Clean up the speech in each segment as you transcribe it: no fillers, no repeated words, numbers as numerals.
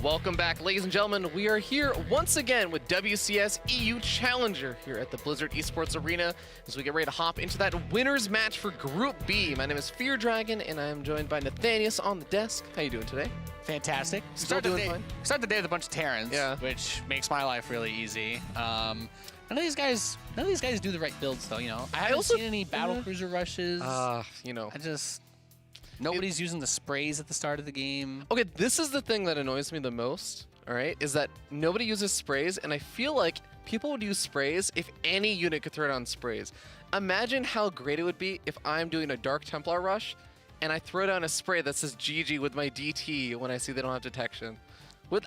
Welcome back, ladies and gentlemen. We are here once again with WCS EU Challenger here at the Blizzard Esports Arena as we get ready to hop into that winner's match for Group B. My name is Fear Dragon, and I am joined by Nathanius on the desk. How you doing today? Fantastic. Still doing fine? Start the day with a bunch of Terrans, yeah, which makes my life really easy. None of these guys do the right builds, though. You know, I haven't seen any battle cruiser rushes. You know, nobody's using the sprays at the start of the game. Okay, this is the thing that annoys me the most, all right, is that nobody uses sprays, and I feel like people would use sprays if any unit could throw down sprays. Imagine how great it would be if I'm doing a Dark Templar rush, and I throw down a spray that says GG with my DT when I see they don't have detection.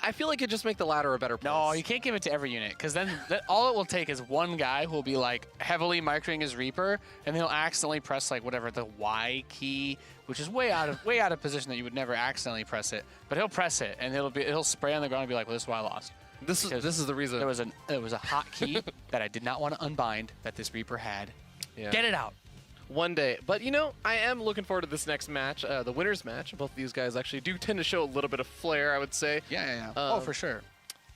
I feel like it'd just make the ladder a better place. No, you can't give it to every unit, because then all it will take is one guy who will be like heavily microing his Reaper, and he'll accidentally press like whatever the Y key, which is way out of position that you would never accidentally press it. But he'll press it, and he'll spray on the ground and be like, "Well, this is why I lost." This is the reason. There was a hot key that I did not want to unbind that this Reaper had. Yeah. Get it out. One day. But, you know, I am looking forward to this next match, the winner's match. Both of these guys actually do tend to show a little bit of flair, I would say. Yeah. Oh, for sure.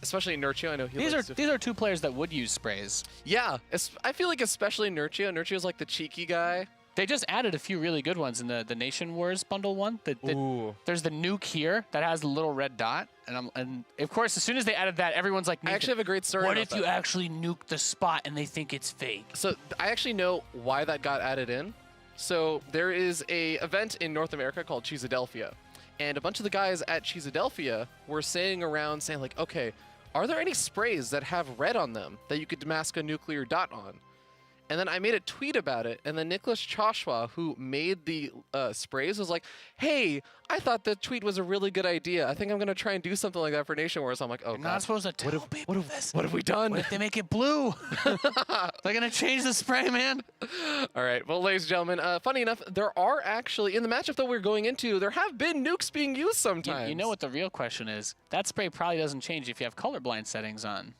Especially Nerchio. I know these are two players that would use sprays. Yeah. I feel like especially Nerchio. Nerchio's like the cheeky guy. They just added a few really good ones in the Nation Wars bundle one. There's the nuke here that has the little red dot. And of course, as soon as they added that, everyone's like, I actually have a great story what about if that. You actually nuke the spot and they think it's fake? So I actually know why that got added in. So there is a event in North America called Cheesadelphia, and a bunch of the guys at Cheesadelphia were saying like, okay, are there any sprays that have red on them that you could mask a nuclear dot on? And then I made a tweet about it, and then Nicholas Choshua, who made the sprays, was like, hey, I thought the tweet was a really good idea. I think I'm going to try and do something like that for Nation Wars. I'm like, oh, You're not supposed to tell people this. What have we done? What if they make it blue? They're going to change the spray, man. All right. Well, ladies and gentlemen, funny enough, there are actually, in the matchup that we're going into, there have been nukes being used sometimes. You know what the real question is? That spray probably doesn't change if you have colorblind settings on.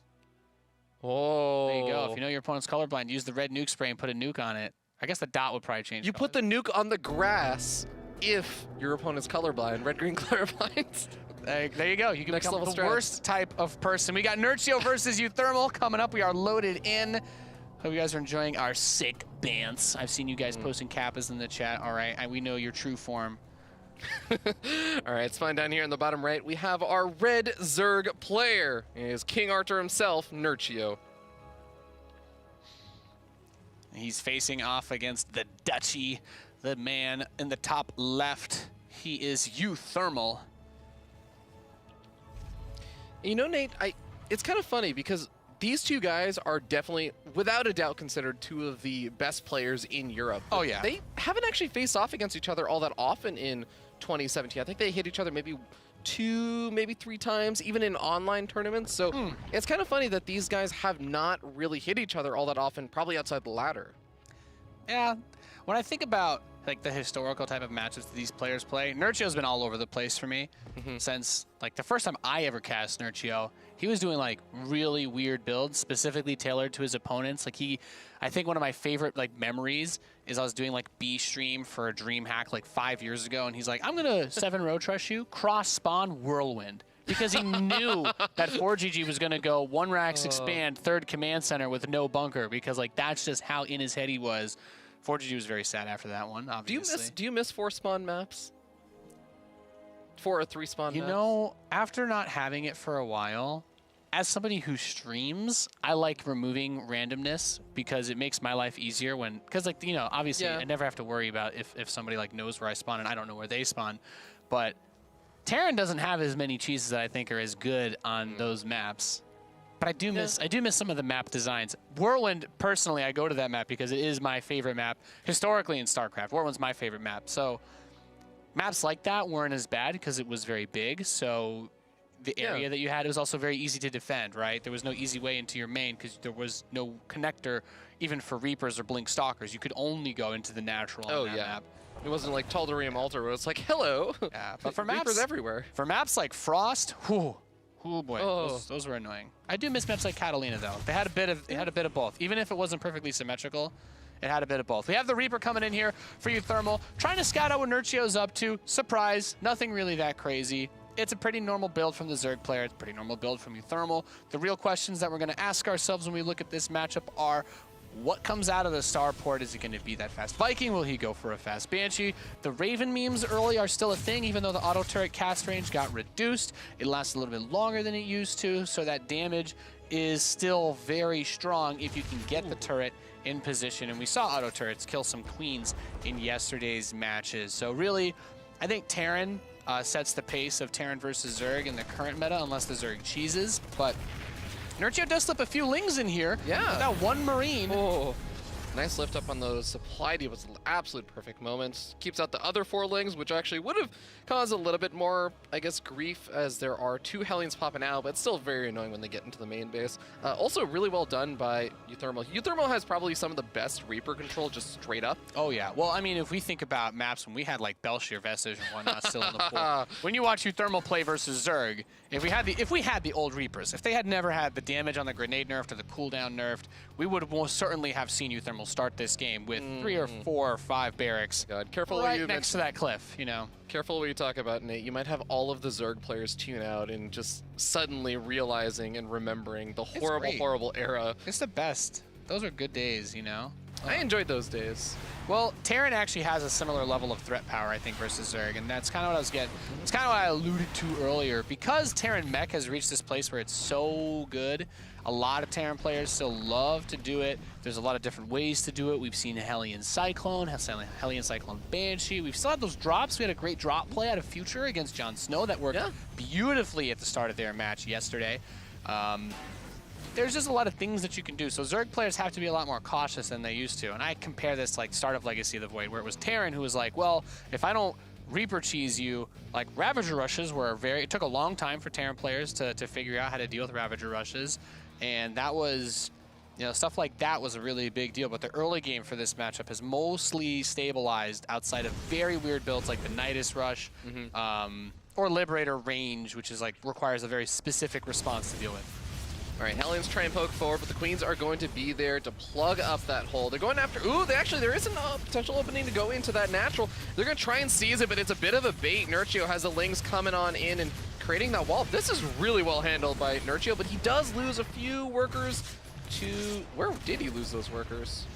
Oh. There you go. If you know your opponent's colorblind, use the red nuke spray and put a nuke on it. I guess the dot would probably change. You put the nuke on the grass if your opponent's colorblind, red-green colorblind. There you go. You can become the strat. Worst type of person. We got Nerchio versus uThermal coming up. We are loaded in. Hope you guys are enjoying our sick bants. I've seen you guys posting kappas in the chat. All right, we know your true form. All right, it's fine. Down here in the bottom right, we have our red Zerg player. He is King Arthur himself, Nerchio. He's facing off against the Duchy, the man in the top left. He is uThermal. You know, Nate, it's kind of funny because these two guys are definitely, without a doubt, considered two of the best players in Europe. Oh, yeah. They haven't actually faced off against each other all that often in 2017. I think they hit each other maybe 2, maybe 3 times, even in online tournaments. So it's kind of funny that these guys have not really hit each other all that often, probably outside the ladder. Yeah. When I think about like the historical type of matches that these players play, Nerchio's been all over the place for me since like the first time I ever cast Nerchio. He was doing like really weird builds specifically tailored to his opponents. Like I think one of my favorite like memories is I was doing like B stream for a DreamHack like 5 years ago, and he's like, I'm gonna 7-row trush you, cross spawn whirlwind. Because he knew that 4GG was going to go 1 racks expand, 3rd command center with no bunker, because like that's just how in his head he was. 4GG was very sad after that one, obviously. Do you miss 4 spawn maps? 4 or 3 spawn maps? You know, after not having it for a while, as somebody who streams, I like removing randomness because it makes my life easier because like, you know, obviously I never have to worry about if somebody like knows where I spawn and I don't know where they spawn. But Terran doesn't have as many cheeses that I think are as good on those maps. But I do miss some of the map designs. Whirlwind, personally, I go to that map because it is my favorite map historically in StarCraft. Whirlwind's my favorite map. So maps like that weren't as bad because it was very big. So the area that you had, it was also very easy to defend, right? There was no easy way into your main because there was no connector even for Reapers or Blink Stalkers. You could only go into the natural on that map. It wasn't like Taldarium Altar where it's like, hello. Yeah, but for maps everywhere. For maps like Frost, oh boy, those were annoying. I do miss maps like Catalina though. They had a bit of both. Even if it wasn't perfectly symmetrical, it had a bit of both. We have the Reaper coming in here for uThermal, trying to scout out what Nerchio's up to. Surprise, nothing really that crazy. it's a pretty normal build from the Zerg player. It's a pretty normal build from uThermal. The real questions that we're going to ask ourselves when we look at this matchup are, what comes out of the starport? Is it going to be that fast Viking? Will he go for a fast Banshee? The Raven memes early are still a thing, even though the auto turret cast range got reduced. It lasts a little bit longer than it used to, so that damage is still very strong if you can get the turret in position. And we saw auto turrets kill some queens in yesterday's matches. So really, I think Terran sets the pace of Terran versus Zerg in the current meta, unless the Zerg cheeses. But Nerchio does slip a few Lings in here. Yeah. With that one Marine. Oh, nice lift up on those supply depots. Absolute perfect moments. Keeps out the other 4 Lings, which actually would have caused a little bit more, I guess, grief, as there are 2 Hellions popping out, but it's still very annoying when they get into the main base. Also, really well done by uThermal. uThermal has probably some of the best Reaper control, just straight up. Oh, yeah. Well, I mean, if we think about maps when we had, like, Belshir, Vestige, and whatnot still in the pool, when you watch uThermal play versus Zerg, if we had the old Reapers, if they had never had the damage on the grenade nerfed or the cooldown nerfed, we would most certainly have seen uThermal start this game with 3 or 4 or 5 barracks. God, careful right what you next to that cliff, you know. Careful what you talk about, Nate. You might have all of the Zerg players tune out and just suddenly realizing and remembering the horrible, horrible era. It's the best. Those are good days, you know. I enjoyed those days. Well, Terran actually has a similar level of threat power, I think, versus Zerg, and that's kind of what I was getting. It's kind of what I alluded to earlier. Because Terran Mech has reached this place where it's so good, a lot of Terran players still love to do it. There's a lot of different ways to do it. We've seen Hellion Cyclone, Hellion Cyclone Banshee. We've still had those drops. We had a great drop play out of Future against Jon Snow that worked beautifully at the start of their match yesterday. There's just a lot of things that you can do. So Zerg players have to be a lot more cautious than they used to. And I compare this to like start of Legacy of the Void, where it was Terran who was like, well, if I don't Reaper cheese you, like Ravager rushes were it took a long time for Terran players to figure out how to deal with Ravager rushes. And that was, you know, stuff like that was a really big deal. But the early game for this matchup has mostly stabilized outside of very weird builds like the Nidus Rush or Liberator Range, which is like requires a very specific response to deal with. All right, Hellions try and poke forward, but the Queens are going to be there to plug up that hole. They're going after, ooh, there is a potential opening to go into that natural. They're going to try and seize it, but it's a bit of a bait. Nerchio has the Lings coming on in and creating that wall. This is really well handled by Nerchio, but he does lose a few workers to, where did he lose those workers?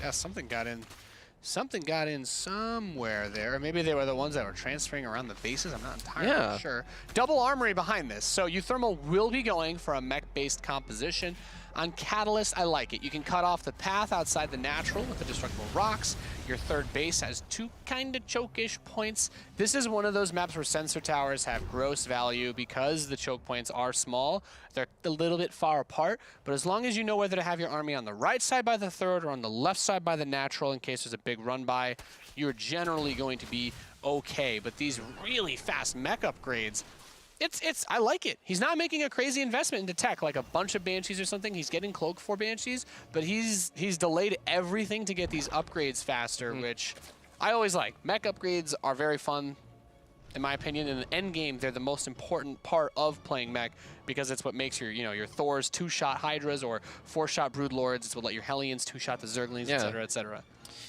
Yeah, something got in. Something got in somewhere there. Maybe they were the ones that were transferring around the bases. I'm not entirely sure. Double armory behind this. So uThermal will be going for a mech-based composition. On Catalyst, I like it. You can cut off the path outside the natural with the destructible rocks. Your third base has 2 kind of choke-ish points. This is one of those maps where sensor towers have gross value because the choke points are small. They're a little bit far apart, but as long as you know whether to have your army on the right side by the third or on the left side by the natural in case there's a big run by, you're generally going to be okay. But these really fast mech upgrades, I like it. He's not making a crazy investment into tech, like a bunch of Banshees or something. He's getting Cloak for Banshees, but he's delayed everything to get these upgrades faster, which I always like. Mech upgrades are very fun, in my opinion. In the end game, they're the most important part of playing mech because it's what makes your, you know, your Thors 2-shot Hydras or 4-shot Broodlords. It's what let your Hellions 2-shot the Zerglings, etc., etc.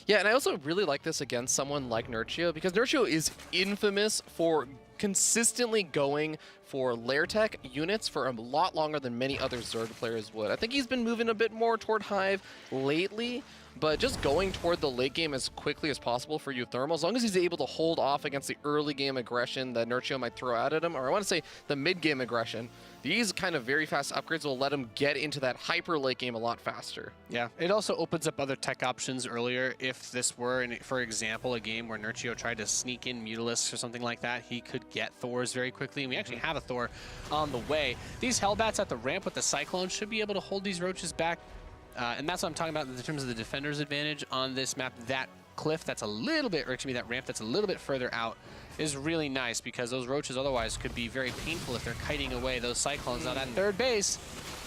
Yeah, and I also really like this against someone like Nerchio because Nerchio is infamous for consistently going for lair tech units for a lot longer than many other Zerg players would. I think he's been moving a bit more toward Hive lately, but just going toward the late game as quickly as possible for uThermal, as long as he's able to hold off against the early game aggression that Nerchio might throw out at him, or I want to say the mid game aggression, these kind of very fast upgrades will let him get into that hyper late game a lot faster. Yeah, it also opens up other tech options earlier. If this were, for example, a game where Nerchio tried to sneak in Mutalisks or something like that, he could get Thors very quickly, and we actually have a Thor on the way. These Hellbats at the ramp with the Cyclone should be able to hold these Roaches back, and that's what I'm talking about in terms of the defender's advantage on this map. That cliff that's a little bit, or excuse me, that ramp that's a little bit further out is really nice because those Roaches otherwise could be very painful if they're kiting away those Cyclones. Now that third base,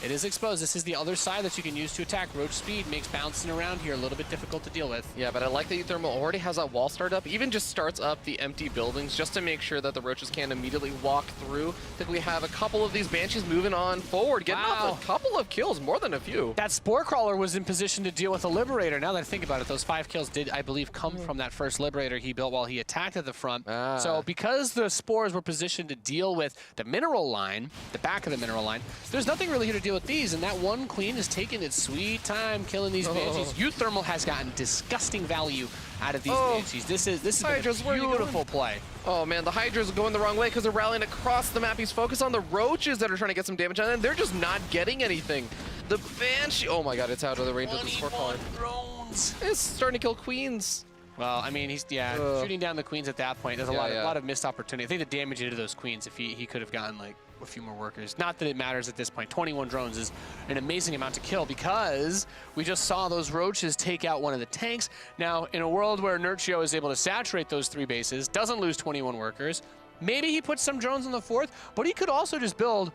It is exposed. This is the other side that you can use to attack. Roach speed makes bouncing around here a little bit difficult to deal with. Yeah, but I like that uThermal already has that wall start up. Even just starts up the empty buildings just to make sure that the Roaches can immediately walk through. I think we have a couple of these Banshees moving on forward, getting off a couple of kills, more than a few. That Spore Crawler was in position to deal with a Liberator. Now that I think about it, those 5 kills did, I believe, come from that first Liberator he built while he attacked at the front. So because the Spores were positioned to deal with the mineral line, the back of the mineral line, there's nothing really here to deal with these, and that one Queen is taking its sweet time killing these Banshees. uThermal has gotten disgusting value out of these Banshees. This is a beautiful play. Oh man, the Hydra's going the wrong way because they're rallying across the map. He's focused on the Roaches that are trying to get some damage on them. They're just not getting anything. The Banshee, oh my god, it's out of the range of the Spore Crawler. Drones. It's starting to kill Queens. Well, I mean, he's shooting down the Queens at that point. There's a lot of missed opportunity. I think the damage into those Queens, if he could have gotten like a few more workers. Not that it matters at this point. 21 drones is an amazing amount to kill because we just saw those Roaches take out one of the tanks. Now, in a world where Nerchio is able to saturate those 3 bases, doesn't lose 21 workers, maybe he puts some drones on the 4th, but he could also just build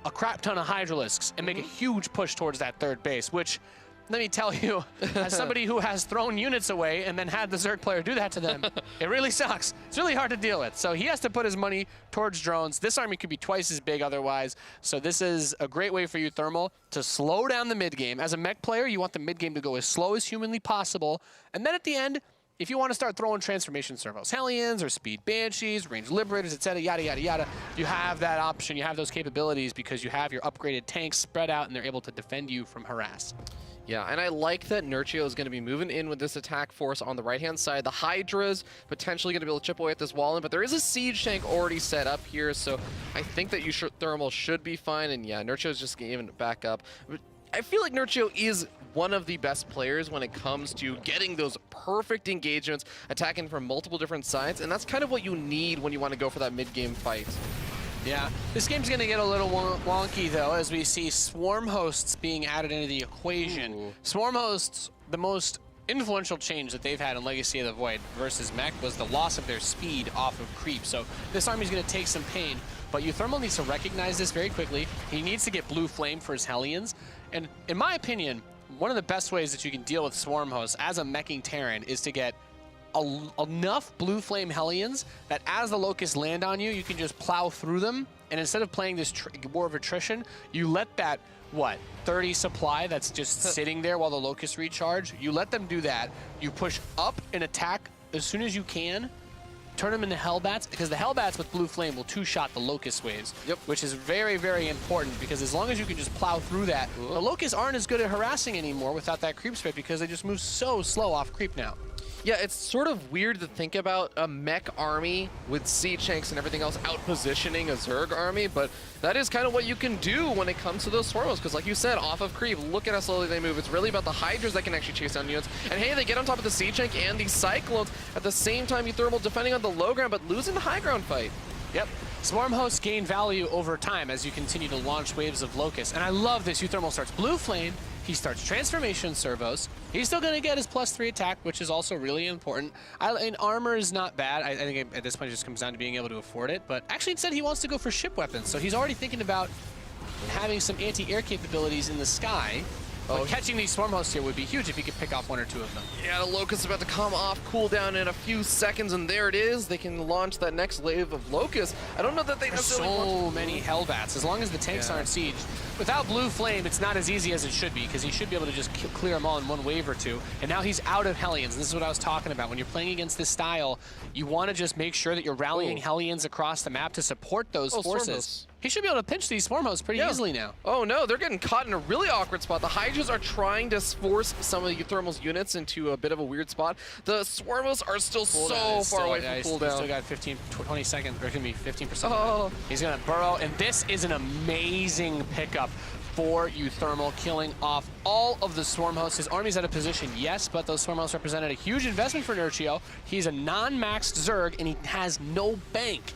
a crap ton of Hydralisks and make a huge push towards that 3rd base, which, let me tell you, as somebody who has thrown units away and then had the Zerg player do that to them, it really sucks. It's really hard to deal with. So he has to put his money towards drones. This army could be twice as big otherwise. So this is a great way for uThermal to slow down the mid game. As a mech player, you want the mid game to go as slow as humanly possible. And then at the end, if you want to start throwing transformation servos, Hellions or speed Banshees, range Liberators, etc., yada, yada, yada, you have that option. You have those capabilities because you have your upgraded tanks spread out and they're able to defend you from harass. Yeah, and I like that Nerchio is going to be moving in with this attack force on the right-hand side. The Hydra's potentially going to be able to chip away at this wall, but there is a siege tank already set up here, so I think that uThermal should be fine, and yeah, Nerchio's just giving it back up. But I feel like Nerchio is one of the best players when it comes to getting those perfect engagements, attacking from multiple different sides, and that's kind of what you need when you want to go for that mid-game fight. Yeah, this game's going to get a little wonky, though, as we see Swarm Hosts being added into the equation. Ooh. Swarm Hosts, the most influential change that they've had in Legacy of the Void versus Mech was the loss of their speed off of creep. So this army's going to take some pain, but uThermal needs to recognize this very quickly. He needs to get Blue Flame for his Hellions. And in my opinion, one of the best ways that you can deal with Swarm Hosts as a meching Terran is to get enough Blue Flame Hellions that as the Locusts land on you, you can just plow through them. And instead of playing this war of attrition, you let that, 30 supply that's just sitting there while the Locusts recharge, you let them do that. You push up and attack as soon as you can, turn them into Hellbats, because the Hellbats with Blue Flame will 2-shot the Locust waves, which is very, very important, because as long as you can just plow through that, the Locusts aren't as good at harassing anymore without that creep spread, because they just move so slow off creep now. Yeah, it's sort of weird to think about a mech army with siege tanks and everything else out-positioning a Zerg army, but that is kind of what you can do when it comes to those Swarmos, because like you said, off of creep, look at how slowly they move. It's really about the Hydras that can actually chase down units. And hey, they get on top of the siege tank and the Cyclones. At the same time, uThermal defending on the low ground, but losing the high ground fight. Yep. Swarm Hosts gain value over time as you continue to launch waves of Locusts. And I love this. uThermal starts Blue Flame. He starts Transformation Servos. He's still going to get his +3 attack, which is also really important. And armor is not bad. I think at this point it just comes down to being able to afford it. But actually instead he wants to go for ship weapons. So he's already thinking about having some anti-air capabilities in the sky. But catching these Swarm Hosts here would be huge if he could pick off 1 or 2 of them. Yeah, the Locust is about to come off cooldown in a few seconds, and there it is. They can launch that next wave of Locusts. I don't know that they necessarily so many Hellbats. As long as the tanks aren't sieged. Without Blue Flame, it's not as easy as it should be, because he should be able to just clear them all in 1 wave or 2. And now he's out of Hellions. This is what I was talking about. When you're playing against this style, you want to just make sure that you're rallying Hellions across the map to support those forces. He should be able to pinch these Swarm Hosts pretty easily now. Oh no, they're getting caught in a really awkward spot. The Hydras are trying to force some of the uThermal's units into a bit of a weird spot. The Swarm Hosts are still so far away from cooldown. He's still got 20 seconds, or it's gonna be 15%. He's gonna burrow, and this is an amazing pickup for uThermal, killing off all of the Swarm Hosts. His army's out of position, yes, but those Swarm Hosts represented a huge investment for Nerchio. He's a non-maxed Zerg, and he has no bank.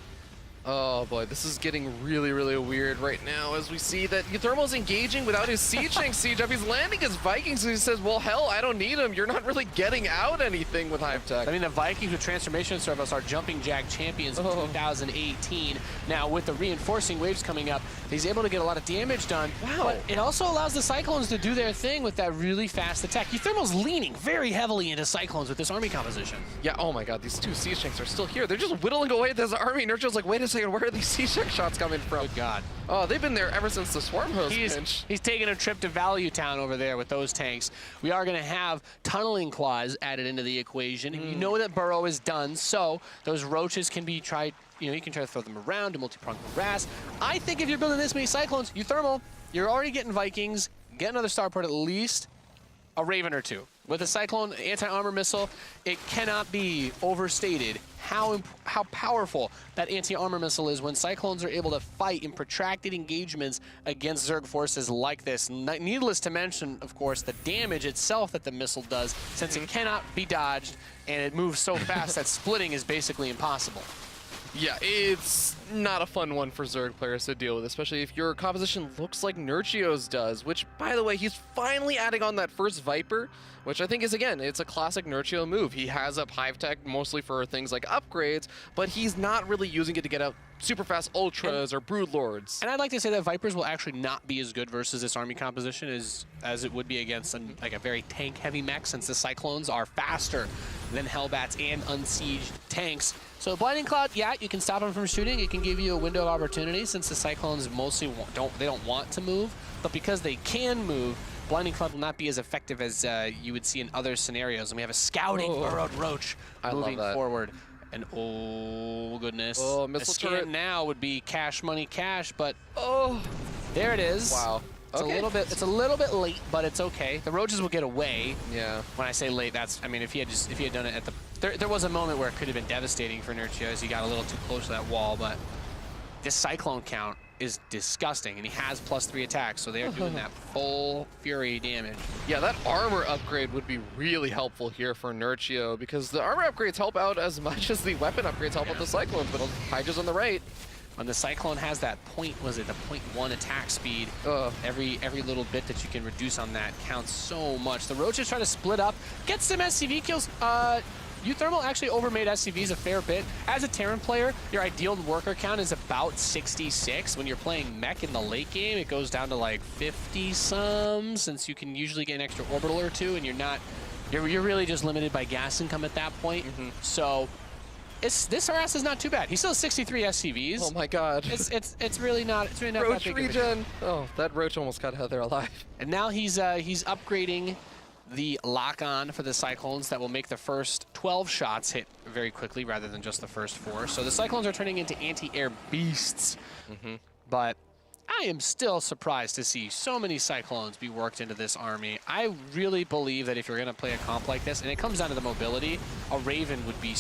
Oh boy, this is getting really, really weird right now as we see that uThermal's engaging without his siege tank siege up. He's landing his Vikings and he says, well, hell, I don't need them. You're not really getting out anything with Hive Tech. I mean, the Vikings with Transformation Service are jumping jack champions in 2018. Now, with the reinforcing waves coming up, he's able to get a lot of damage done. Wow. But it also allows the Cyclones to do their thing with that really fast attack. uThermal's leaning very heavily into Cyclones with this army composition. Yeah, oh my god, these two siege tanks are still here. They're just whittling away at this army. Nerchio's like, wait a second, where are these siege tank shots coming from? Good God. Oh, they've been there ever since the Swarm Hose pinch. He's taking a trip to Value Town over there with those tanks. We are going to have tunneling claws added into the equation. And you know that Burrow is done, so those roaches can be tried, you know, you can try to throw them around, do multi-pronged harass. I think if you're building this many Cyclones, uThermal, you're already getting Vikings, get another starport at least, a Raven or two. With a Cyclone anti-armor missile, it cannot be overstated how powerful that anti-armor missile is when Cyclones are able to fight in protracted engagements against Zerg forces like this. Needless to mention, of course, the damage itself that the missile does, since it cannot be dodged and it moves so fast that splitting is basically impossible. Yeah, it's not a fun one for Zerg players to deal with, especially if your composition looks like Nerchio's does, which, by the way, he's finally adding on that first Viper, which I think is, again, it's a classic Nerchio move. He has up Hive Tech mostly for things like upgrades, but he's not really using it to get out super fast Ultras or Brood Lords. And I'd like to say that Vipers will actually not be as good versus this army composition as it would be against like a very tank-heavy mech, since the Cyclones are faster than Hellbats and unsieged tanks. So Blinding Cloud, yeah, you can stop them from shooting. It can give you a window of opportunity since the Cyclones mostly don't want to move, but because they can move, Blinding Cloud will not be as effective as you would see in other scenarios. And we have a scouting burrowed roach moving forward. And oh goodness, missile a scan turret now would be cash money cash, but oh, there it is. Wow. It's a little bit late, but it's okay. The roaches will get away. Yeah. When I say late, that's, I mean, if he had done it at the, there was a moment where it could have been devastating for Nerchio as he got a little too close to that wall, but this Cyclone count is disgusting, and he has +3 attacks, so they're doing that full fury damage. Yeah, that armor upgrade would be really helpful here for Nerchio, because the armor upgrades help out as much as the weapon upgrades help out the Cyclones, but Hydra's on the right. When the Cyclone has that the 0.1 attack speed, every little bit that you can reduce on that counts so much. The Roaches try to split up, get some SCV kills. uThermal actually overmade SCVs a fair bit. As a Terran player, your ideal worker count is about 66. When you're playing mech in the late game, it goes down to like 50-some, since you can usually get an extra orbital or two, and you're really just limited by gas income at that point. So this harass is not too bad. He still has 63 SCVs. Oh my god. It's really not Roach that big regen. Oh, that Roach almost got out there alive. And now he's upgrading the lock-on for the Cyclones that will make the first 12 shots hit very quickly rather than just the first 4. So the Cyclones are turning into anti-air beasts. But I am still surprised to see so many Cyclones be worked into this army. I really believe that if you're going to play a comp like this, and it comes down to the mobility, a Raven would be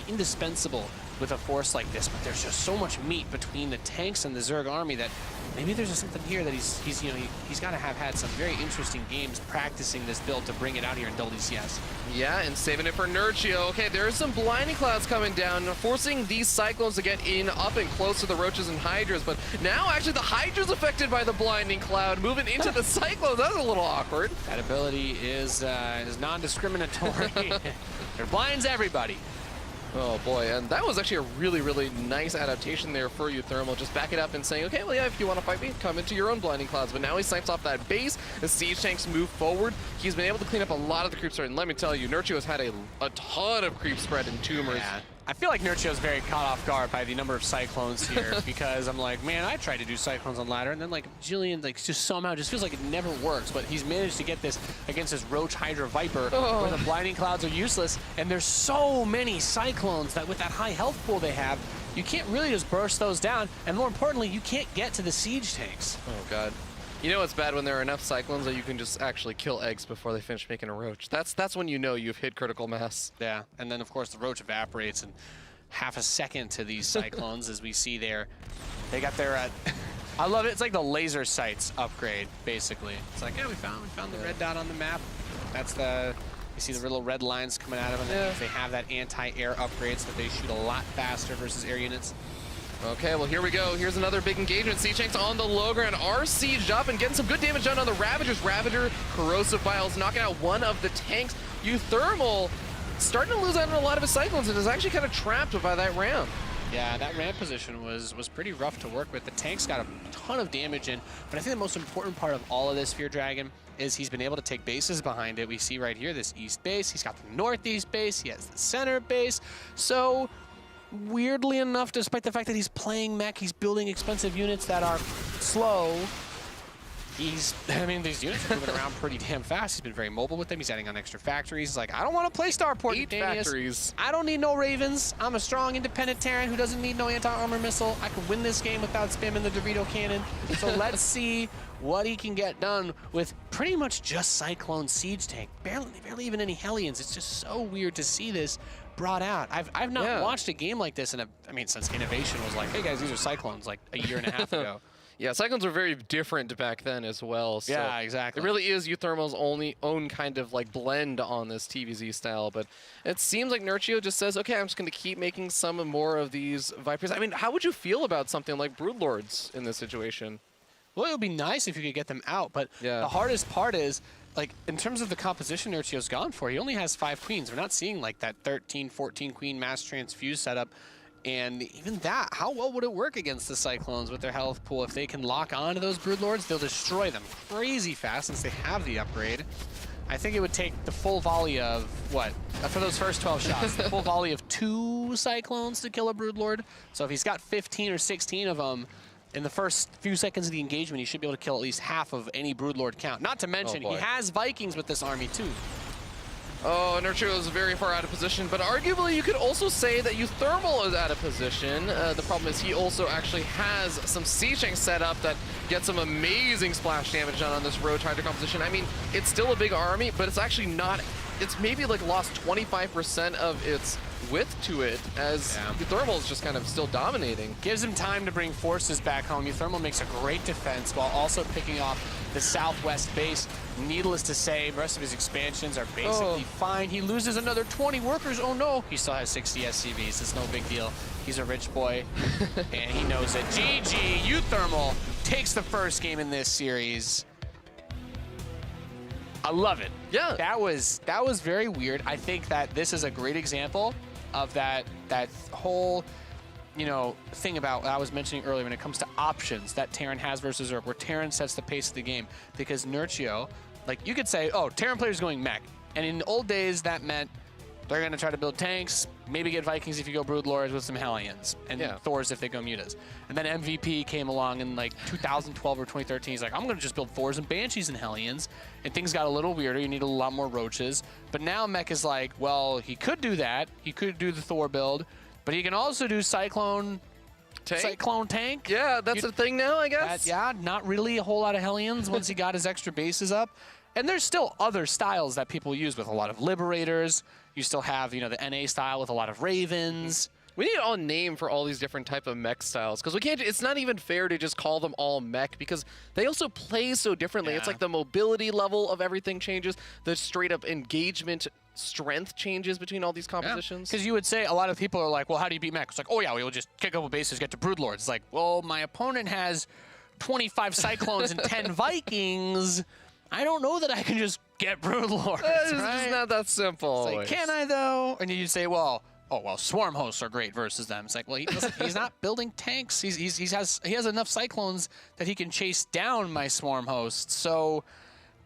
indispensable with a force like this. But there's just so much meat between the tanks and the Zerg army that maybe there's just something here that he's got to have had some very interesting games practicing this build to bring it out here in WCS. Yeah, and saving it for Nerchio. Okay, there's some blinding clouds coming down, forcing these Cyclones to get in up and close to the Roaches and Hydras. But now actually the Hydra's affected by the blinding cloud, moving into the Cyclones. That's a little awkward. That ability is non-discriminatory. It blinds everybody. Oh boy, and that was actually a really, really nice adaptation there for uThermal. Just back it up and saying, okay, well yeah, if you want to fight me, come into your own blinding clouds. But now he snipes off that base. The siege tanks move forward. He's been able to clean up a lot of the creep spread. And let me tell you, Nerchio has had a ton of creep spread and tumors. Yeah. I feel like Nerchio's very caught off guard by the number of Cyclones here because I'm like, man, I tried to do Cyclones on ladder, and then like Jillian just somehow just feels like it never works. But he's managed to get this against this Roach Hydra Viper where the blinding clouds are useless, and there's so many Cyclones that with that high health pool they have, you can't really just burst those down, and more importantly, you can't get to the siege tanks. Oh god. You know it's bad when there are enough Cyclones that you can just actually kill eggs before they finish making a Roach. That's when you know you've hit critical mass. Yeah, and then of course the Roach evaporates in half a second to these Cyclones as we see there. They got their, I love it, it's like the laser sights upgrade, basically. It's like, yeah, we found the red dot on the map. That's the, you see the little red lines coming out of them. That means they have that anti-air upgrade so that they shoot a lot faster versus air units. Okay, well, here we go. Here's another big engagement. Siege-Tanks on the low ground are sieged up and getting some good damage done on the Ravagers. Ravager, Corrosive Biles, knocking out one of the tanks. uThermal starting to lose out on a lot of his Cyclones and is actually kind of trapped by that ramp. Yeah, that ramp position was pretty rough to work with. The tanks got a ton of damage in, but I think the most important part of all of this Fear Dragon is he's been able to take bases behind it. We see right here this east base. He's got the northeast base. He has the center base. So weirdly enough, despite the fact that he's playing mech, he's building expensive units that are slow. I mean, these units are moving around pretty damn fast. He's been very mobile with them. He's adding on extra factories. He's like, I don't want to play Starport. 8 factories. I don't need no Ravens. I'm a strong, independent Terran who doesn't need no anti-armor missile. I can win this game without spamming the Dorito cannon. So let's see what he can get done with pretty much just Cyclone Siege Tank. Barely even any Hellions. It's just so weird to see this brought out. I've not watched a game like this since Innovation was like, hey guys, these are Cyclones like a year and a half ago. Yeah, Cyclones were very different back then as well. So yeah, exactly. It really is uThermal's own kind of like blend on this TVZ style, but it seems like Nerchio just says, okay, I'm just going to keep making some more of these Vipers. I mean, how would you feel about something like Broodlords in this situation? Well, it would be nice if you could get them out, but the hardest part is, like, in terms of the composition Nerchio's gone for, he only has 5 queens. We're not seeing, like, that 13, 14 queen mass transfuse setup. And even that, how well would it work against the Cyclones with their health pool? If they can lock onto those Broodlords, they'll destroy them crazy fast since they have the upgrade. I think it would take the full volley of, what? For those first 12 shots, the full volley of 2 Cyclones to kill a Broodlord. So if he's got 15 or 16 of them, in the first few seconds of the engagement, he should be able to kill at least half of any Broodlord count. Not to mention, he has Vikings with this army, too. Oh, Nerchio is very far out of position, but arguably you could also say that uThermal is out of position. The problem is he also actually has some Siege Tanks set up that get some amazing splash damage done on this Road Rider composition. I mean, it's still a big army, but it's actually not, it's maybe like lost 25% of its width to it as uThermal is just kind of still dominating. Gives him time to bring forces back home. uThermal makes a great defense while also picking off the southwest base. Needless to say, the rest of his expansions are basically fine. He loses another 20 workers. Oh no, he still has 60 SCVs. It's no big deal. He's a rich boy, and he knows it. GG, uThermal takes the first game in this series. I love it. Yeah. That was very weird. I think that this is a great example of that whole, you know, thing about what I was mentioning earlier when it comes to options that Terran has versus Zerg, where Terran sets the pace of the game. Because Nerchio, like, you could say, oh, Terran players going mech. And in the old days, that meant they're going to try to build tanks, maybe get Vikings if you go Broodlords with some Hellions, and Thors if they go Mutas. And then MVP came along in like 2012 or 2013. He's like, I'm going to just build Thors and Banshees and Hellions. And things got a little weirder. You need a lot more roaches. But now Mech is like, well, he could do that. He could do the Thor build, but he can also do Cyclone Tank. Yeah, that's a thing now, I guess. Not really a whole lot of Hellions once he got his extra bases up. And there's still other styles that people use with a lot of Liberators. You still have, you know, the NA style with a lot of Ravens. We need a name for all these different type of mech styles, because we can't. It's not even fair to just call them all mech, because they also play so differently. It's like the mobility level of everything changes, the straight up engagement strength changes between all these compositions. Because you would say, a lot of people are like, well, how do you beat mech? It's like, oh yeah, we'll just kick a couple bases, get to Broodlords. It's like, well, my opponent has 25 Cyclones and 10 Vikings. I don't know that I can just get Broodlords. It's not that simple. It's like, can I though? And you say, well, Swarm Hosts are great versus them. It's like, well, he's not building tanks. He has enough Cyclones that he can chase down my Swarm Hosts. So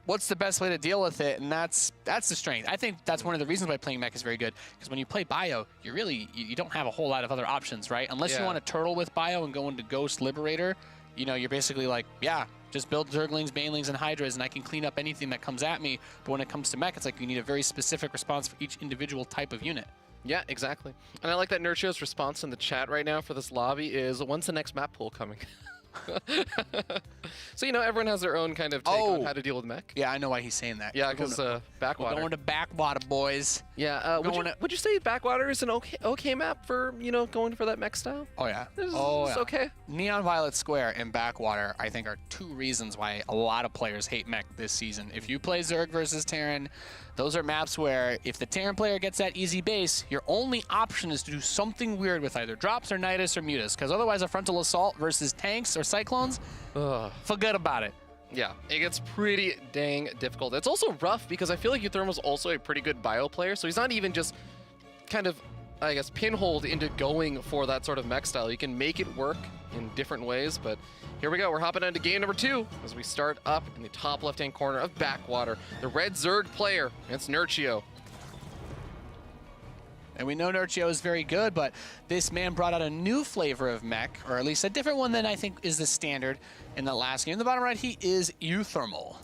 what's the best way to deal with it? And that's the strength. I think that's one of the reasons why playing mech is very good, because when you play Bio, you don't have a whole lot of other options, right? Unless you want to turtle with Bio and go into Ghost Liberator, you know, you're basically like, just build Zerglings, Banelings, and Hydras, and I can clean up anything that comes at me. But when it comes to mech, it's like you need a very specific response for each individual type of unit. Yeah, exactly. And I like that Nerchio's response in the chat right now for this lobby is, when's the next map pool coming? So, you know, everyone has their own kind of take on how to deal with mech. Yeah, I know why he's saying that. Yeah, because Backwater. We're going to Backwater, boys. Yeah, would you say Backwater is an okay map for, you know, going for that mech style? Oh, yeah. It's okay. Neon Violet Square and Backwater, I think, are 2 reasons why a lot of players hate mech this season. If you play Zerg versus Terran, Those are maps where if the Terran player gets that easy base, your only option is to do something weird with either drops or Nidus or Mutus, because otherwise a frontal assault versus tanks or cyclones, forget about it. Yeah, it gets pretty dang difficult. It's also rough because I feel like uThermal's also a pretty good bio player, so he's not even just kind of, I guess, pinholed into going for that sort of mech style. You can make it work in different ways, but here we go. We're hopping into game number 2 as we start up in the top left-hand corner of Backwater. The red Zerg player against Nerchio. And we know Nerchio is very good, but this man brought out a new flavor of mech, or at least a different one than I think is the standard in the last game. In the bottom right, he is uThermal.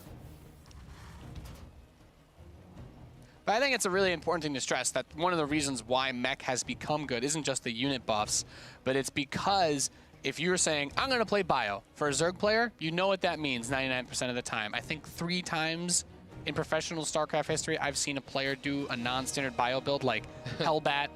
But I think it's a really important thing to stress that one of the reasons why mech has become good isn't just the unit buffs, but it's because if you're saying, I'm going to play bio, for a Zerg player, you know what that means 99% of the time. I think 3 times in professional StarCraft history, I've seen a player do a non-standard bio build like Hellbat,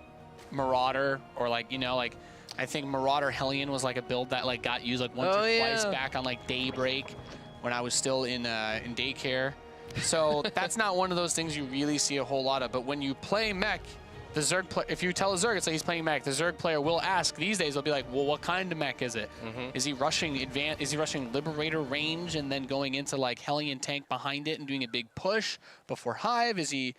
Marauder, or like, you know, like I think Marauder Hellion was like a build that like got used like once or twice back on like Daybreak when I was still in daycare. So that's not one of those things you really see a whole lot of. But when you play mech, the Zerg player, if you tell a Zerg it's like he's playing mech, the Zerg player will ask these days, they'll be like, well, what kind of mech is it? Is he rushing is he rushing Liberator range and then going into like Hellion tank behind it and doing a big push before Hive? Is he,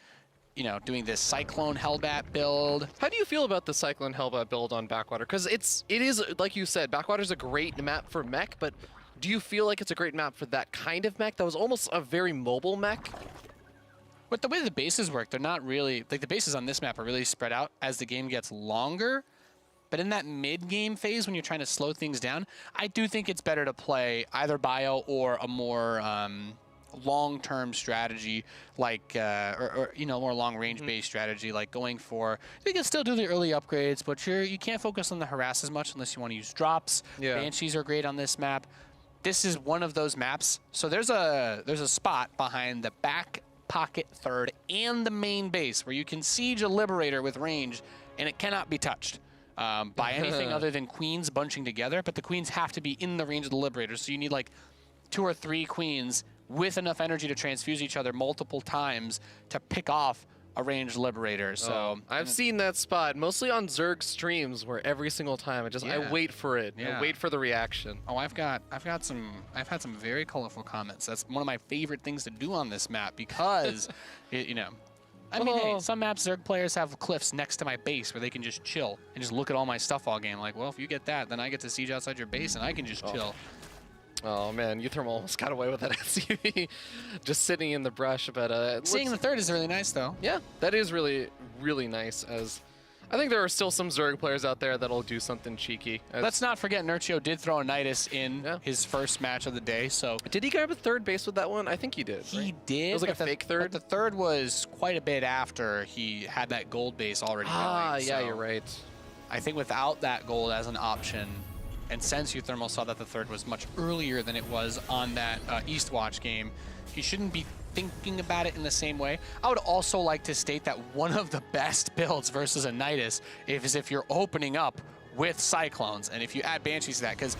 you know, doing this Cyclone Hellbat build? How do you feel about the Cyclone Hellbat build on Backwater? Because it is, like you said, Backwater's a great map for mech, but do you feel like it's a great map for that kind of mech? That was almost a very mobile mech. With the way the bases work, they're not really, like the bases on this map are really spread out as the game gets longer. But in that mid-game phase, when you're trying to slow things down, I do think it's better to play either bio or a more long-term strategy, like, or you know, more long-range based strategy, like going for, you can still do the early upgrades, but you can't focus on the harass as much unless you want to use drops. Yeah. Banshees are great on this map. This is one of those maps. So there's a spot behind the back pocket third and the main base where you can siege a Liberator with range, and it cannot be touched by anything other than queens bunching together, but the queens have to be in the range of the Liberators, so you need like 2 or 3 queens with enough energy to transfuse each other multiple times to pick off a ranged Liberator. So I've seen that spot mostly on Zerg streams where every single time I wait for it. I wait for the reaction. Oh, I've had some very colorful comments. That's one of my favorite things to do on this map because you know, I mean, hey, some maps Zerg players have cliffs next to my base where they can just chill and just look at all my stuff all game. Like, well, if you get that, then I get to siege outside your base and I can just chill. Oh man, uThermal almost got away with that SUV, just sitting in the brush. But seeing the third is really nice, though. Yeah, that is really, really nice. As I think there are still some Zerg players out there that'll do something cheeky. Let's not forget Nerchio did throw a Nidus in his first match of the day. So did he grab a third base with that one? I think he did. He did. It was like a fake third. But the third was quite a bit after he had that gold base already. Ah, going, yeah, so you're right. I think without that gold as an option, and since uThermal saw that the third was much earlier than it was on that Eastwatch game, he shouldn't be thinking about it in the same way. I would also like to state that one of the best builds versus a Nidus is if you're opening up with Cyclones, and if you add Banshees to that, because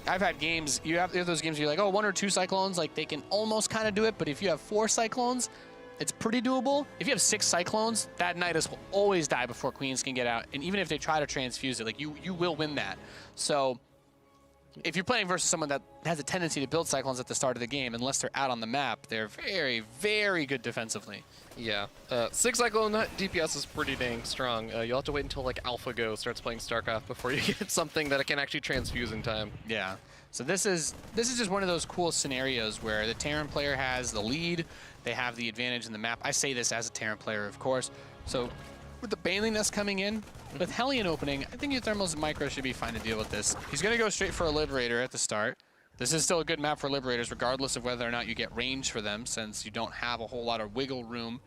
I've had games, you have those games where you're like, oh, 1 or 2 Cyclones, like they can almost kind of do it, but if you have 4 Cyclones, it's pretty doable. If you have 6 Cyclones, that Nidus will always die before Queens can get out, and even if they try to transfuse it, like you will win that. So if you're playing versus someone that has a tendency to build Cyclones at the start of the game, unless they're out on the map, they're very, very good defensively. Yeah. 6 Cyclone DPS is pretty dang strong. You'll have to wait until like AlphaGo starts playing StarCraft before you get something that can actually transfuse in time. Yeah. So this is just one of those cool scenarios where the Terran player has the lead, they have the advantage in the map. I say this as a Terran player, of course. So with the Baneling Nest coming in, with Hellion opening, I think uThermal's micro should be fine to deal with this. He's going to go straight for a Liberator at the start. This is still a good map for Liberators, regardless of whether or not you get range for them, since you don't have a whole lot of wiggle room.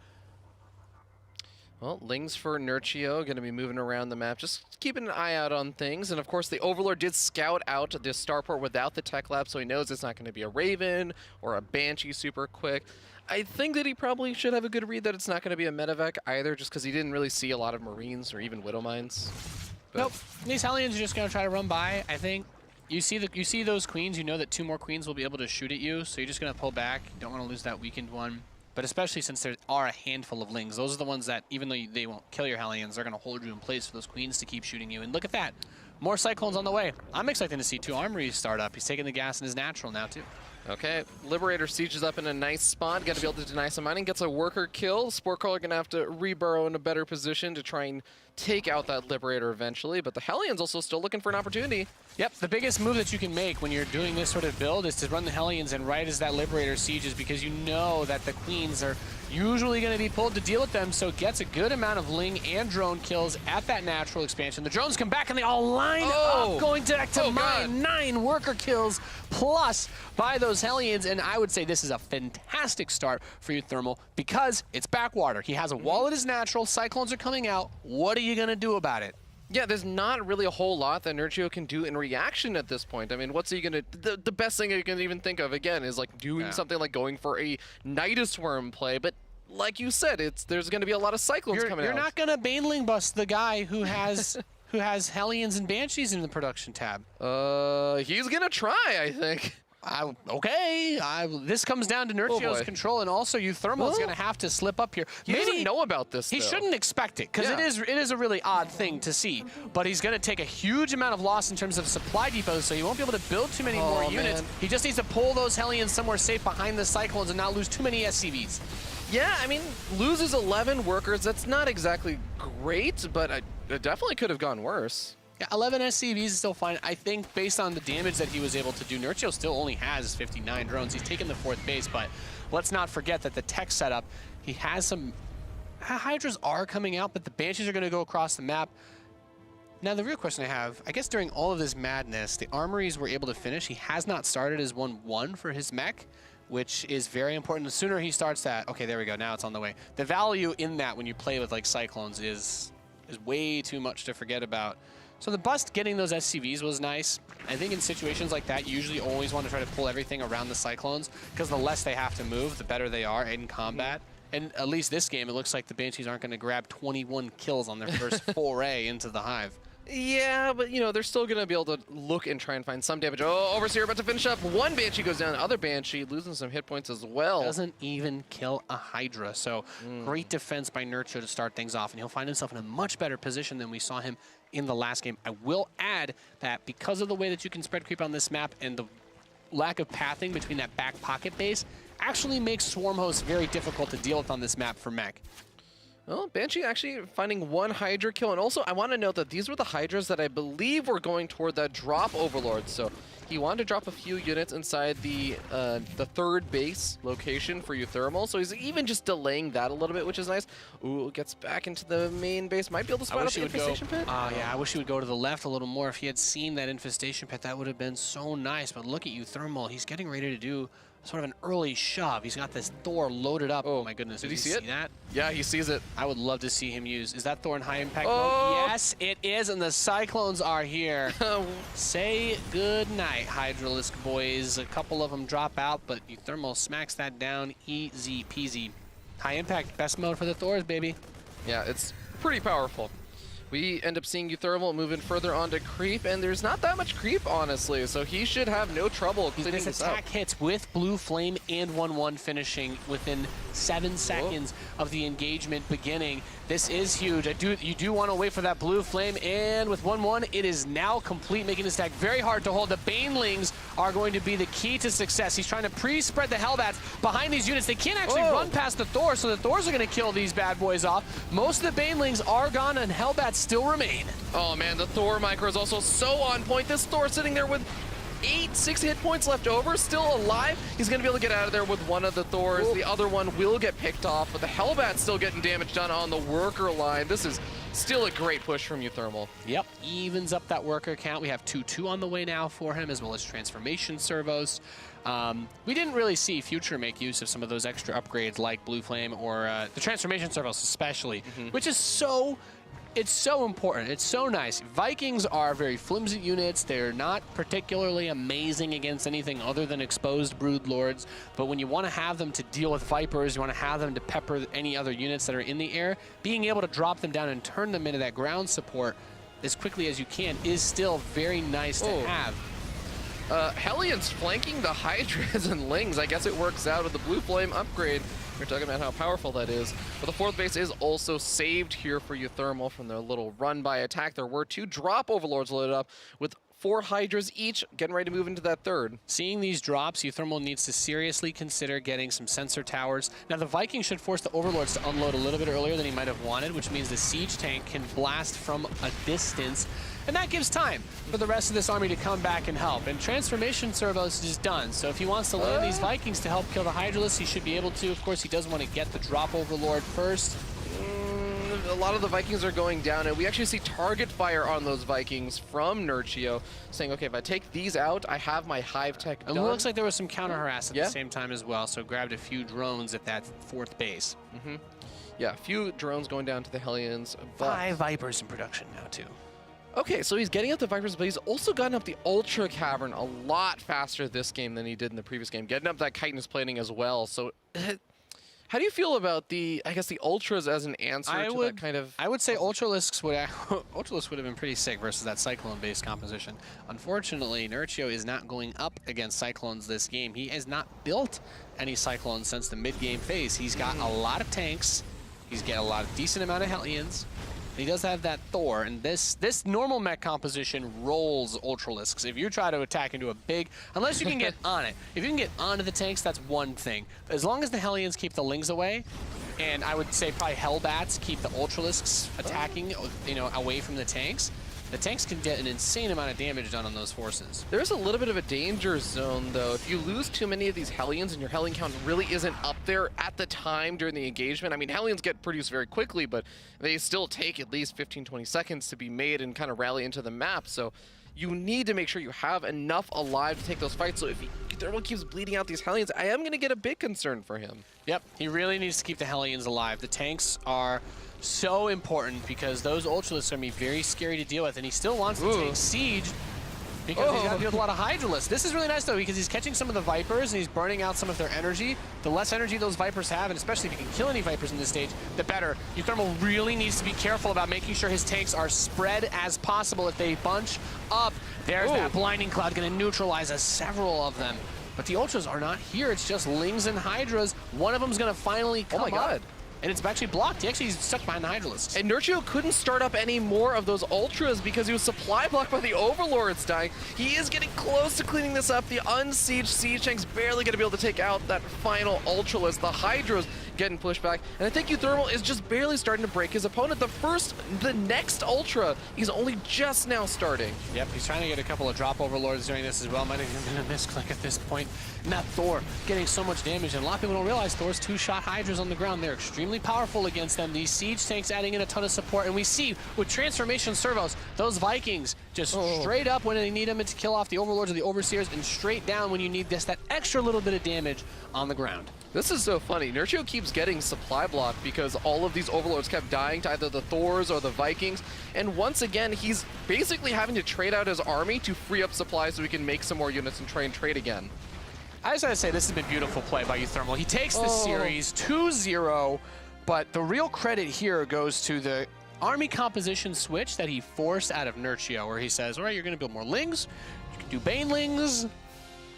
Well, Lings for Nerchio, going to be moving around the map, just keeping an eye out on things. And of course, the Overlord did scout out the starport without the tech lab, so he knows it's not going to be a Raven or a Banshee super quick. I think that he probably should have a good read that it's not going to be a Medivac either, just because he didn't really see a lot of Marines or even Widow Mines. But nope, these Hellions are just going to try to run by. I think you see those Queens, you know that 2 more Queens will be able to shoot at you, so you're just going to pull back. You don't want to lose that weakened one. but especially since there are a handful of Lings. Those are the ones that, even though they won't kill your Hellions, they're going to hold you in place for those Queens to keep shooting you. And look at that. More Cyclones on the way. I'm expecting to see 2 Armories start up. He's taking the gas in his natural now, too. Okay, Liberator sieges up in a nice spot. Got to be able to deny some mining. Gets a worker kill. Spore Crawler going to have to reburrow in a better position to try and take out that Liberator eventually. But the Hellions also still looking for an opportunity. Yep, the biggest move that you can make when you're doing this sort of build is to run the Hellions and right as that Liberator sieges, because you know that the Queens are usually going to be pulled to deal with them, so it gets a good amount of Ling and drone kills at that natural expansion. The drones come back and they all line up, going back to mine. 9 worker kills plus by those Hellions, and I would say this is a fantastic start for uThermal because it's backwater. He has a wall at his natural, Cyclones are coming out. What are you going to do about it? Yeah, there's not really a whole lot that Nerchio can do in reaction at this point. I mean, what's he gonna... The best thing I can even think of, again, is like doing something like going for a Nidus Worm play, but like you said, there's gonna be a lot of Cyclones coming out. You're not gonna Baneling bust the guy who has who has Hellions and Banshees in the production tab. He's gonna try, I think. This comes down to Nerchio's control, and also uThermal is going to have to slip up here. He doesn't know about this, He shouldn't expect it, because it is a really odd thing to see. But he's going to take a huge amount of loss in terms of supply depots, so he won't be able to build too many more units. He just needs to pull those Hellions somewhere safe behind the Cyclones and not lose too many SCVs. Yeah, I mean, loses 11 workers. That's not exactly great, but it definitely could have gone worse. Yeah, 11 SCVs is still fine. I think based on the damage that he was able to do, Nerchio still only has 59 drones. He's taken the 4th base, but let's not forget that the tech setup, he has some... Hydras are coming out, but the Banshees are going to go across the map. Now, the real question I have, I guess during all of this madness, the Armories were able to finish. He has not started as 1-1 for his mech, which is very important. The sooner he starts that... Okay, there we go. Now it's on the way. The value in that when you play with, like, Cyclones is way too much to forget about. So the bust getting those SCVs was nice. I think in situations like that, you usually always want to try to pull everything around the Cyclones, because the less they have to move, the better they are in combat. And at least this game, it looks like the Banshees aren't going to grab 21 kills on their first foray into the Hive. Yeah, but, you know, they're still going to be able to look and try and find some damage. Oh, Overseer about to finish up. One Banshee goes down. The other Banshee losing some hit points as well. Doesn't even kill a Hydra. So great defense by Nerchio to start things off. And he'll find himself in a much better position than we saw him in the last game. I will add that because of the way that you can spread creep on this map and the lack of pathing between that back pocket base, actually makes Swarm Hosts very difficult to deal with on this map for mech. Well, Banshee actually finding 1 Hydra kill, and also I want to note that these were the Hydras that I believe were going toward that drop Overlord, so he wanted to drop a few units inside the 3rd base location for uThermal, so he's even just delaying that a little bit, which is nice. Ooh, gets back into the main base, might be able to spot up the Infestation Pit. Yeah, I wish he would go to the left a little more. If he had seen that Infestation Pit, that would have been so nice, but look at uThermal. He's getting ready to do sort of an early shove. He's got this Thor loaded up. Oh my goodness, did he see that? Yeah, he sees it. I would love to see him use. Is that Thor in high impact mode? Yes, it is, and the Cyclones are here. Say good night, Hydralisk boys. A couple of them drop out, but uThermal smacks that down easy peasy. High impact, best mode for the Thors, baby. Yeah, it's pretty powerful. We end up seeing uThermal moving further onto creep, and there's not that much creep, honestly, so he should have no trouble cleaning this up. This attack hits with Blue Flame and 1-1 finishing within 7 seconds of the engagement beginning. This is huge. You do want to wait for that Blue Flame, and with 1-1, it is now complete, making this attack very hard to hold. The Banelings are going to be the key to success. He's trying to pre-spread the Hellbats behind these units. They can't actually run past the Thor, so the Thors are going to kill these bad boys off. Most of the Banelings are gone, and Hellbats still remain. Oh man, the Thor micro is also so on point. This Thor sitting there with 6 hit points left over, still alive. He's going to be able to get out of there with one of the Thors. The other one will get picked off, but the Hellbat's still getting damage done on the worker line. This is still a great push from uThermal. Yep, evens up that worker count. We have 2-2 on the way now for him, as well as transformation servos. We didn't really see Future make use of some of those extra upgrades like Blue Flame or the transformation servos especially, which is it's so important. It's so nice. Vikings are very flimsy units. They're not particularly amazing against anything other than exposed Brood Lords. But when you want to have them to deal with Vipers, you want to have them to pepper any other units that are in the air, being able to drop them down and turn them into that ground support as quickly as you can is still very nice to have. Hellions flanking the Hydras and Lings. I guess it works out with the Blue Flame upgrade. We're talking about how powerful that is. But the 4th base is also saved here for uThermal from their little run-by attack. There were 2 drop overlords loaded up with 4 Hydras each, getting ready to move into that 3rd. Seeing these drops, uThermal needs to seriously consider getting some sensor towers. Now, the Viking should force the Overlords to unload a little bit earlier than he might have wanted, which means the siege tank can blast from a distance, and that gives time for the rest of this army to come back and help. And Transformation Servos is done, so if he wants to land these Vikings to help kill the Hydralisks, he should be able to. Of course, he does want to get the drop Overlord first. A lot of the Vikings are going down, and we actually see target fire on those Vikings from Nerchio, saying, okay, if I take these out, I have my Hive Tech done. It looks like there was some counter harass at the same time as well, so grabbed a few drones at that 4th base. Yeah, a few drones going down to the Hellions. 5 Vipers in production now, too. Okay, so he's getting up the Vipers, but he's also gotten up the Ultra Cavern a lot faster this game than he did in the previous game, getting up that Chitinous Plating as well. So how do you feel about the, I guess, the Ultras as an answer to that kind of... I would say Ultralisks would have been pretty sick versus that Cyclone-based composition. Unfortunately, Nerchio is not going up against Cyclones this game. He has not built any Cyclones since the mid-game phase. He's got a lot of tanks. He's got a decent amount of Hellions. He does have that Thor, and this normal mech composition rolls Ultralisks. If you try to attack into a big, unless you can get on it. If you can get onto the tanks, that's one thing. As long as the Hellions keep the Lings away, and I would say probably Hellbats keep the Ultralisks attacking, away from the tanks can get an insane amount of damage done on those forces. There's a little bit of a danger zone, though. If you lose too many of these Hellions and your Hellion count really isn't up there at the time during the engagement, I mean, Hellions get produced very quickly, but they still take at least 15-20 seconds to be made and kind of rally into the map. So you need to make sure you have enough alive to take those fights. So if uThermal keeps bleeding out these Hellions, I am going to get a bit concerned for him. Yep, he really needs to keep the Hellions alive. The tanks are so important because those Ultralisks are going to be very scary to deal with, and he still wants to take Siege because he's got to deal with a lot of Hydralisks. This is really nice, though, because he's catching some of the Vipers, and he's burning out some of their energy. The less energy those Vipers have, and especially if you can kill any Vipers in this stage, the better. uThermal really needs to be careful about making sure his tanks are spread as possible. If they bunch up, there's that Blinding Cloud going to neutralize several of them. But the Ultras are not here. It's just Lings and Hydras. One of them's going to finally come up. And it's actually blocked. He's stuck behind the Hydralisks. And Nerchio couldn't start up any more of those Ultras because he was supply blocked by the Overlords dying. He is getting close to cleaning this up. The unsieged Siege Tank's barely going to be able to take out that final Ultralist. The Hydras getting pushed back. And I think uThermal is just barely starting to break his opponent. The next Ultra, he's only just now starting. Yep, he's trying to get a couple of drop Overlords during this as well. Might have even been a misclick at this point. And that Thor getting so much damage. And a lot of people don't realize Thor's 2-shot Hydras on the ground. They're extremely powerful against them. These Siege Tanks adding in a ton of support. And we see with Transformation Servos, those Vikings just straight up when they need them to kill off the Overlords or the Overseers, and straight down when you need that extra little bit of damage on the ground. This is so funny. Nerchio keeps getting supply blocked because all of these Overlords kept dying to either the Thors or the Vikings. And once again, he's basically having to trade out his army to free up supplies so he can make some more units and try and trade again. I just gotta say, this has been beautiful play by uThermal. He takes the series 2-0, but the real credit here goes to the army composition switch that he forced out of Nerchio, where he says, all right, you're gonna build more Lings, you can do Banelings.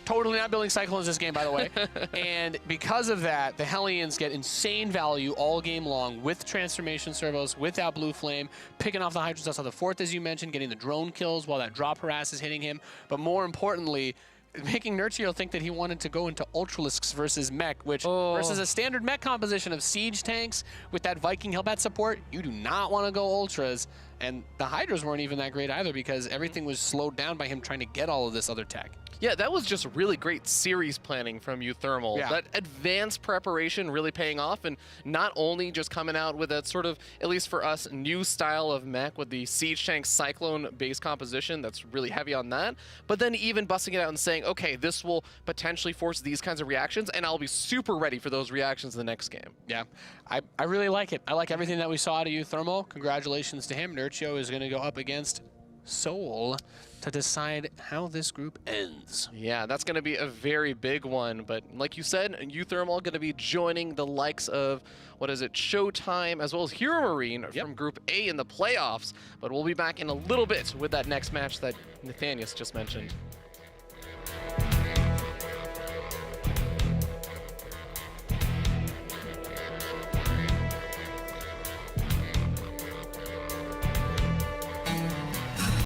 Totally not building Cyclones this game, by the way. And because of that, the Hellions get insane value all game long with Transformation Servos, without Blue Flame, picking off the Hydras outside the 4th, as you mentioned, getting the drone kills while that drop harass is hitting him. But more importantly, making Nerchio think that he wanted to go into Ultralisks versus mech, which versus a standard mech composition of Siege Tanks with that Viking Hellbat support, you do not want to go Ultras. And the Hydras weren't even that great either because everything was slowed down by him trying to get all of this other tech. Yeah, that was just really great series planning from uThermal. Yeah. That advanced preparation really paying off, and not only just coming out with a sort of, at least for us, new style of mech with the Siege Tank Cyclone-based composition that's really heavy on that, but then even busting it out and saying, okay, this will potentially force these kinds of reactions, and I'll be super ready for those reactions in the next game. Yeah, I really like it. I like everything that we saw out of uThermal. Congratulations to him. Nerchio is going to go up against Seoul to decide how this group ends. Yeah, that's going to be a very big one, but like you said, uThermal going to be joining the likes of, Showtime, as well as Hero Marine from Group A in the playoffs, but we'll be back in a little bit with that next match that Nathanius just mentioned.